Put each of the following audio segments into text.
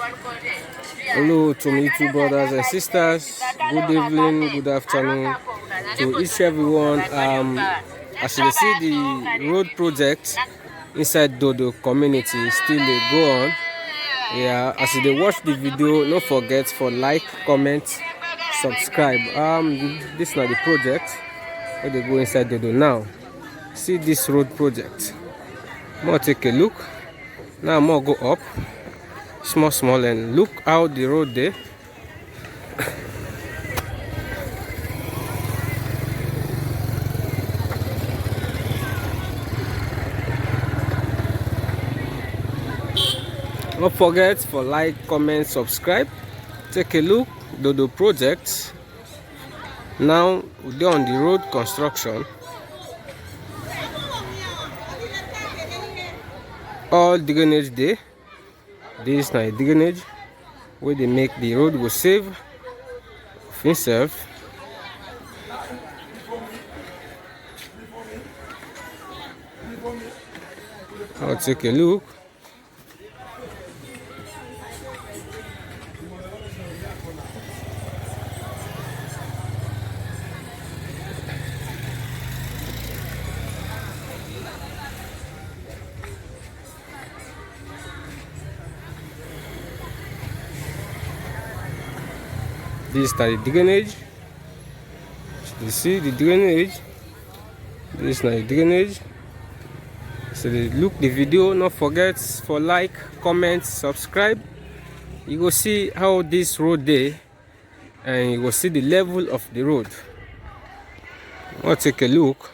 Hello to my YouTube brothers and sisters. Good evening, good afternoon to each everyone. As you see, the road project inside Dodo community still dey go on. Yeah, as you watch the video, don't forget for like, comment, subscribe. This is not the project where they go inside Dodo now. See this road project. More take a look. Now more go up. Small and look how the road there. Don't forget for like, comment, subscribe. Take a look Dodo project. Now we're on the road construction. All drainage there. This is not drainage where they make the road go save of itself. I'll take a look. This is the drainage. You see the drainage. This is not the drainage. So look the video. Don't forget for like, comment, subscribe. You will see how this road there, and you will see the level of the road. I'll take a look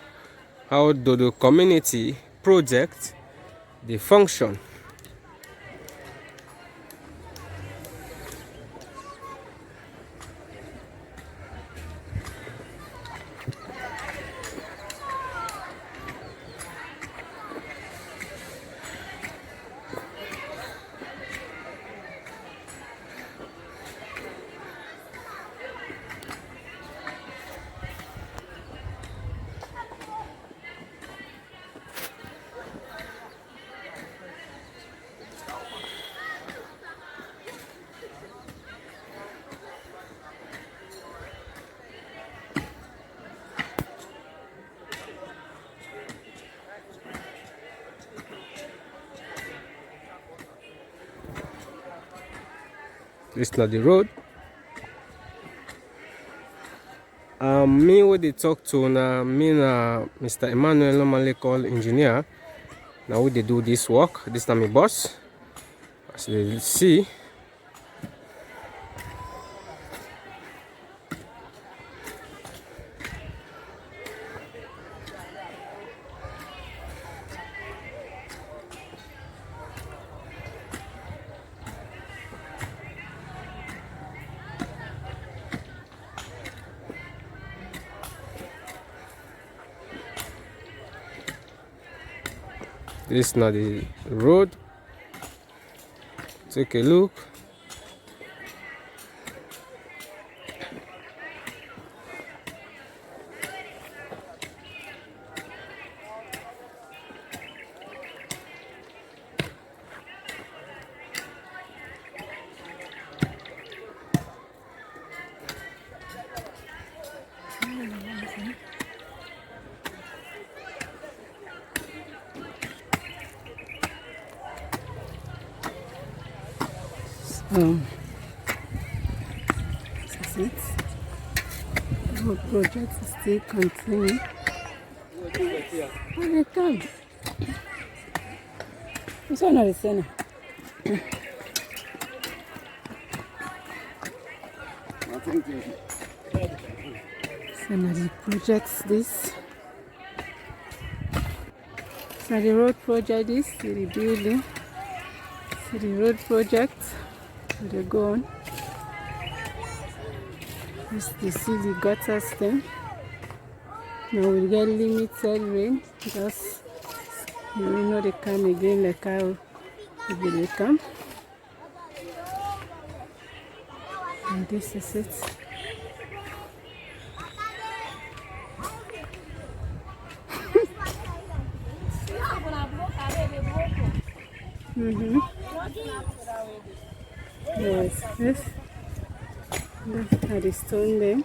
how Dodo community project they function. This is not the road. Me what they talk to na me na Mr. Emmanuel normally call engineer. Now we they do this work. This is not my boss. As you see. This is not the road. Take a look. This is it. The whole project is still continuing. Where they come? This one is the center. So now the projects this. So the road project is the building. See the road project. They go on. You see the gutter stem. Now we get limited rain because you know they come again like how they come. And this is it. Yes, this are the stone there.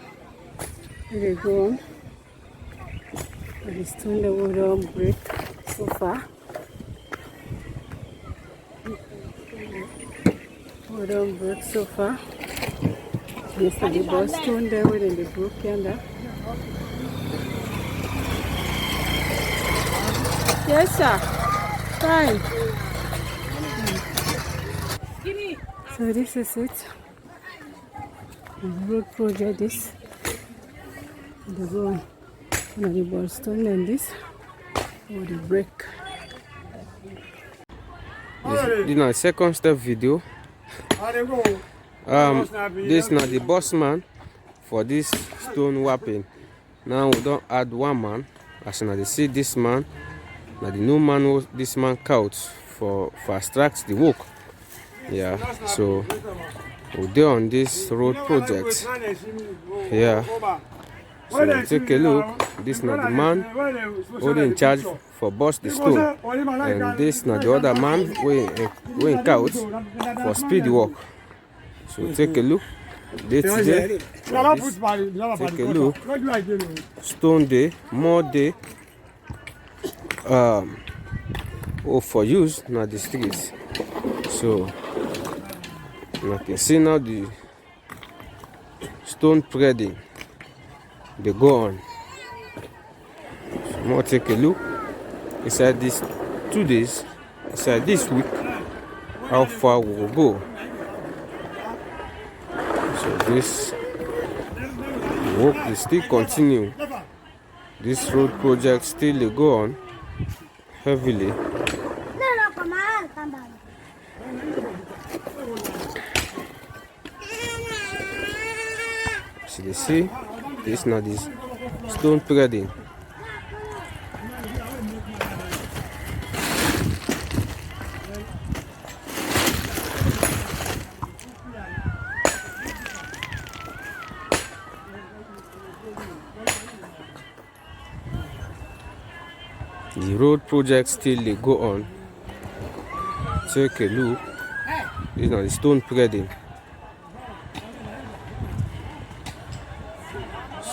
They go on. The stone that we don't break so far. We don't break so far. This is the bus stone there within the brook yonder. Yes, sir. Fine. So this is it. The road project this. The go on the bus stone and this. Or the break. This is my second step video. This is not the boss man for this stone wrapping. Now we don't add one man. As you see this man, now the new man was this man counts for fast tracks the work. Yeah, so we're on this road project. Yeah. So take a look. This is not the man who in charge for bust the stone, and this is not the other man who in couch for speed work. So take a look. Day today, take a look. Stone day, more day. For use now the streets. So you can see now the stone spreading. They go on. So more take a look inside these 2 days, inside this week, how far we will go. So this work is still continue. This road project still they go on heavily. So they see this now this stone threading. The road project still they go on. Take a look. This is now the stone threading.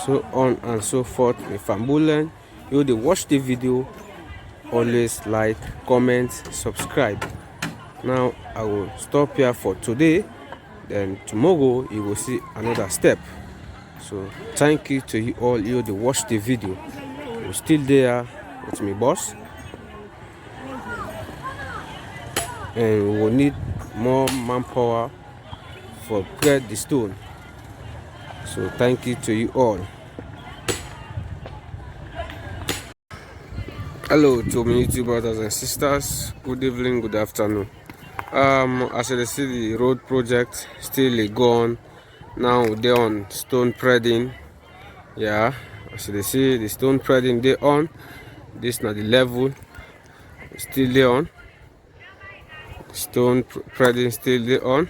So on and so forth. If I'm bullying, you they watch the video, always like, comment, subscribe. Now I will stop here for today. Then tomorrow you will see another step. So thank you to you all you they watch the video. We're still there with my boss, and we will need more manpower for spread the stone. So thank you to you all. Hello to my YouTube brothers and sisters. Good evening, good afternoon. As you see, the road project still go on. Now they're on stone spreading. Yeah, as you see, the stone spreading they on. This now the level still there on. Stone spreading still there on.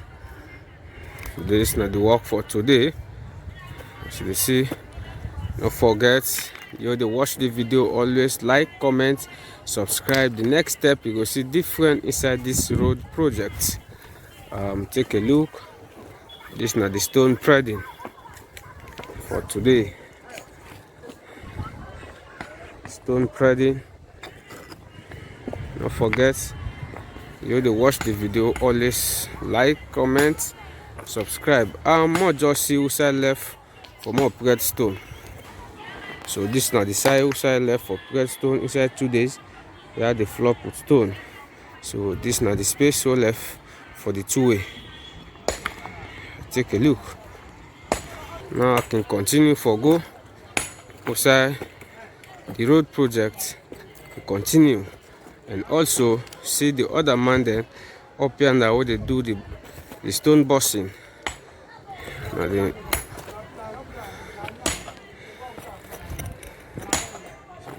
This now the work for today. As you see, don't forget you to watch the video, always like, comment, subscribe. The next step you go see different inside this road project. Take a look. This now the stone spreading for today. Stone spreading. Don't forget you to watch the video, always like, comment, subscribe. More just see who side left for more spread stone. So this is now the side left for spread stone. Inside 2 days we have the floor put stone. So this is now the space so left for the two-way. Take a look. Now I can continue for go outside the road project to continue, and also see the other man then up here now where they do the stone bossing. Now then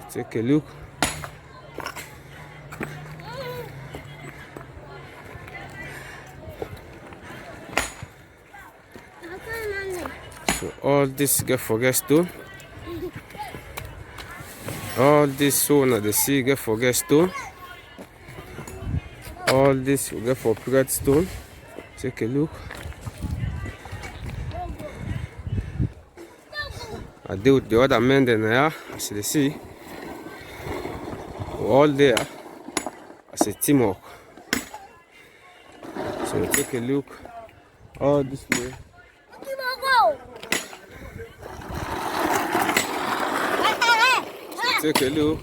take a look. So all this get forget stone. All this so now the sea get forget stone. All this will get for spread stone. Take a look. I deal with the other men then here, as you see. We're all there as a teamwork. So take a look. All this way. So take a look.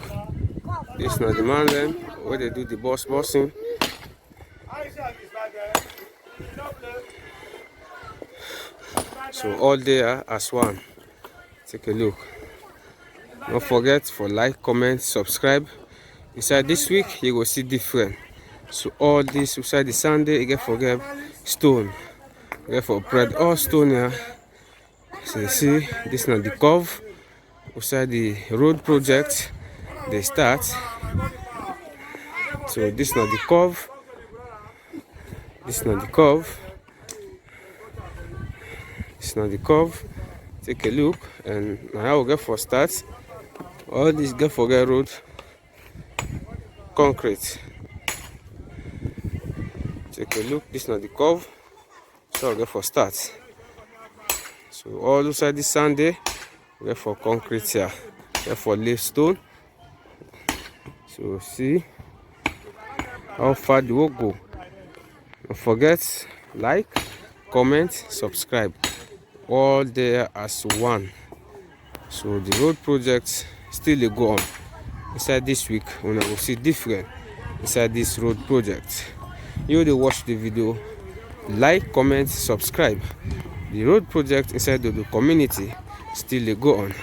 This is not the man then, where they do the bossing. So all there as one. Take a look. Don't forget for like, comment, subscribe. Inside this week you will see different. So all this inside the Sunday you get forget stone. You get for bread all stone here. So you see this is not the curve. Inside the road project they start. So this is not the curve. This is not the curve. This is not the curve. Take a look, and now we get for start. All this get for get road concrete. Take a look. This is not the curve. So we get for start. So all inside this Sunday we get for concrete here. Get for lay stone. So see how far the work go. Don't forget like, comment, subscribe. All there as one. So the road project still a go on. Inside this week we will see different inside this road project. You will watch the video, like, comment, subscribe. The road project inside the community still a go on.